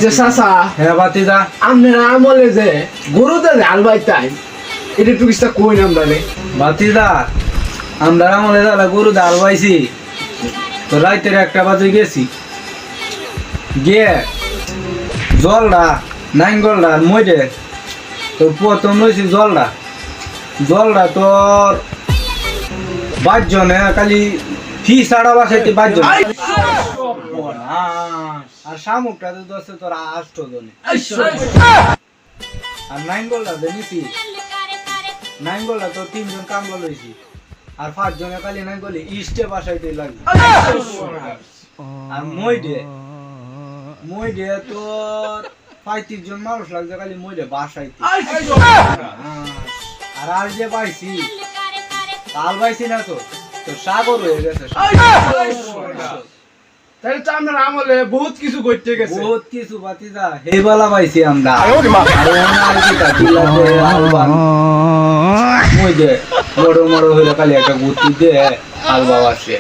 আচ্ছা চাচা, হ্যাঁ বাতিজা, আপনারা আমলে যে গরুতে হাল বাইতাই এটা একটু কিছু কই না আমরা রে। বাতিজা আমরা আমলে দাদা গরু ডাল পাইছি তো রাইতের 1টা বাজে গেছি গিয়ে জলটা নাইঙ্গলটা মইডে তোর প্রথম রয়েছি জলটা তোর 5 জনে খালি ফি সাড়া বাসাইতে 5 জন আর শামুকটা তো দোস্ত তোর 8 জনে আর নাইঙ্গলটা নিছি নাইঙ্গলটা তো 3 জন কাম লইছি আর 5 জনে খালি নাইঙ্গলি ইস্টে বাসাইতে লাগে আর মইডে তোর 35 জন মানুষ লাগছে খালি মইডে বাসাইতে আর যে পাইছি তাল পাইছি না তো সাগর হয়ে গেছে তাহলে তো আপনার আমলে বহুত কিছু করতে গেছে। বহুত কিছু বাতিজা হেবালা পাইছি আমরা মইডে বড় হইলে খালি একটা গুটি দিয়ে আলবা আসে